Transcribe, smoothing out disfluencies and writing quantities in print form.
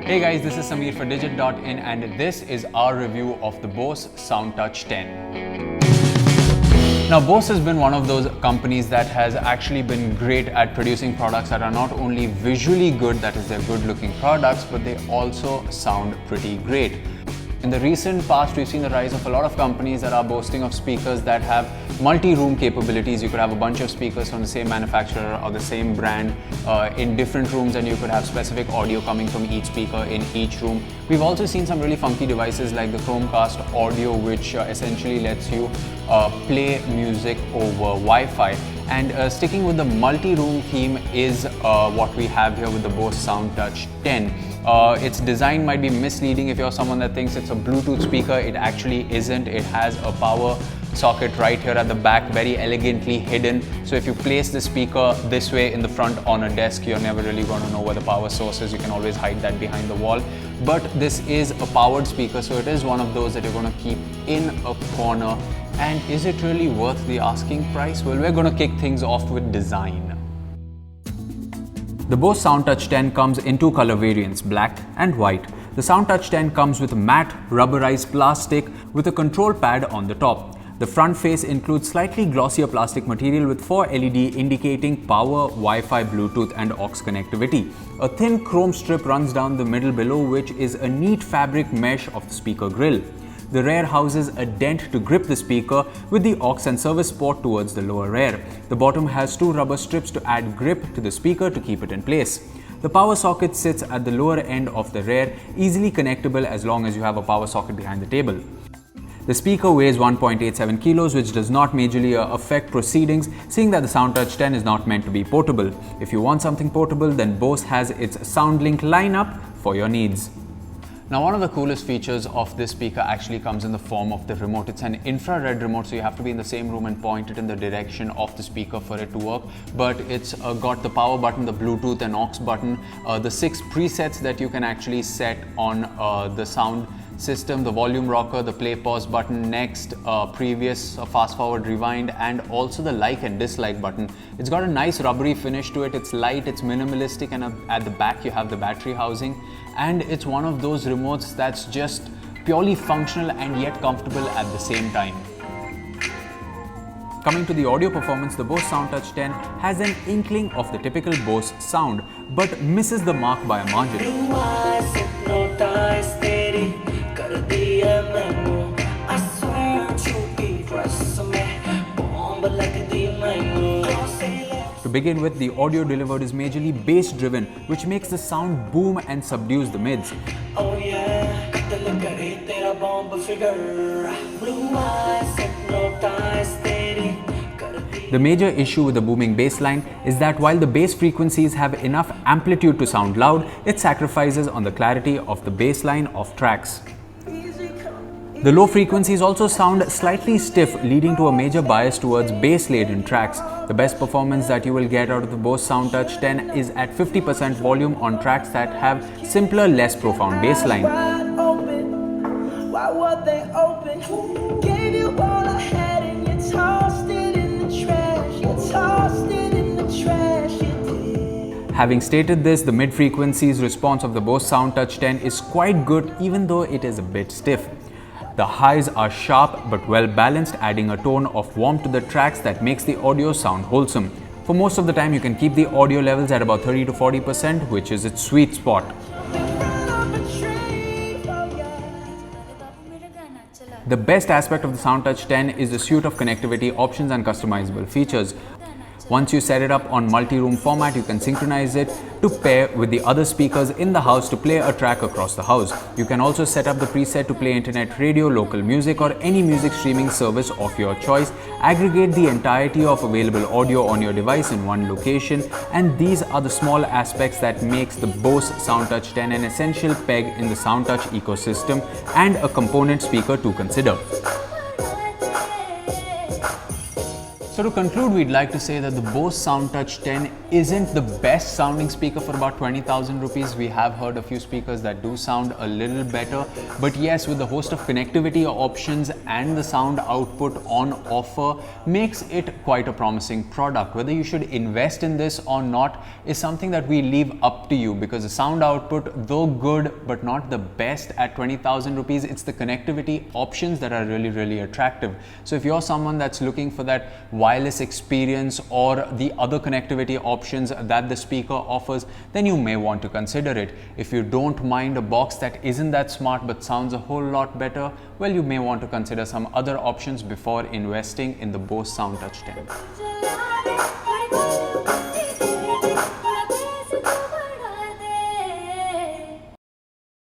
Hey guys, this is Sameer for Digit.in and this is our review of the Bose SoundTouch 10. Now Bose has been one of those companies that has actually been great at producing products that are not only visually good, that is they're good looking products, but they also sound pretty great. In the recent past, we've seen the rise of a lot of companies that are boasting of speakers that have multi-room capabilities. You could have a bunch of speakers from the same manufacturer or the same brand in different rooms, and you could have specific audio coming from each speaker in each room. We've also seen some really funky devices like the Chromecast Audio, which essentially lets you play music over Wi-Fi. And sticking with the multi-room theme is what we have here with the Bose SoundTouch 10. Its design might be misleading if you're someone that thinks it's a Bluetooth speaker. It actually isn't. It has a power socket right here at the back, very elegantly hidden. So if you place the speaker this way in the front on a desk, you're never really going to know where the power source is. You can always hide that behind the wall. But this is a powered speaker, so it is one of those that you're going to keep in a corner. And is it really worth the asking price? Well, we're going to kick things off with design. The Bose SoundTouch 10 comes in two color variants, black and white. The SoundTouch 10 comes with matte rubberized plastic with a control pad on the top. The front face includes slightly glossier plastic material with 4 LED indicating power, Wi-Fi, Bluetooth and aux connectivity. A thin chrome strip runs down the middle below, which is a neat fabric mesh of the speaker grille. The rear houses a dent to grip the speaker with the aux and service port towards the lower rear. The bottom has 2 rubber strips to add grip to the speaker to keep it in place. The power socket sits at the lower end of the rear, easily connectable as long as you have a power socket behind the table. The speaker weighs 1.87 kilos, which does not majorly affect proceedings, seeing that the SoundTouch 10 is not meant to be portable. If you want something portable, then Bose has its SoundLink lineup for your needs. Now, one of the coolest features of this speaker actually comes in the form of the remote. It's an infrared remote, so you have to be in the same room and point it in the direction of the speaker for it to work. But it's got the power button, the Bluetooth and aux button, the 6 presets that you can actually set on the sound system, the volume rocker, the play pause button, next, previous, fast forward, rewind, and also the like and dislike button. It's got a nice rubbery finish to it. It's light, it's minimalistic, and at the back you have the battery housing. And it's one of those remotes that's just purely functional and yet comfortable at the same time. Coming to the audio performance, the Bose SoundTouch 10 has an inkling of the typical Bose sound, but misses the mark by a margin. To begin with, the audio delivered is majorly bass driven, which makes the sound boom and subdues the mids. The major issue with the booming bass line is that while the bass frequencies have enough amplitude to sound loud, it sacrifices on the clarity of the bass line of tracks. The low frequencies also sound slightly stiff, leading to a major bias towards bass-laden tracks. The best performance that you will get out of the Bose SoundTouch 10 is at 50% volume on tracks that have simpler, less profound bass line. Having stated this, the mid-frequencies response of the Bose SoundTouch 10 is quite good, even though it is a bit stiff. The highs are sharp but well balanced, adding a tone of warmth to the tracks that makes the audio sound wholesome. For most of the time, you can keep the audio levels at about 30 to 40%, which is its sweet spot. The best aspect of the SoundTouch 10 is the suite of connectivity options and customizable features. Once you set it up on multi-room format, you can synchronize it to pair with the other speakers in the house to play a track across the house. You can also set up the preset to play internet radio, local music, or any music streaming service of your choice. Aggregate the entirety of available audio on your device in one location, and these are the small aspects that makes the Bose SoundTouch 10 an essential peg in the SoundTouch ecosystem and a component speaker to consider. So to conclude, we'd like to say that the Bose SoundTouch 10 isn't the best sounding speaker for about 20,000 rupees. We have heard a few speakers that do sound a little better, but yes, with the host of connectivity options and the sound output on offer, makes it quite a promising product. Whether you should invest in this or not is something that we leave up to you, because the sound output, though good but not the best at 20,000 rupees, it's the connectivity options that are really attractive. So if you're someone that's looking for that wireless experience or the other connectivity options that the speaker offers, then you may want to consider it. If you don't mind a box that isn't that smart but sounds a whole lot better, well, you may want to consider some other options before investing in the Bose SoundTouch 10.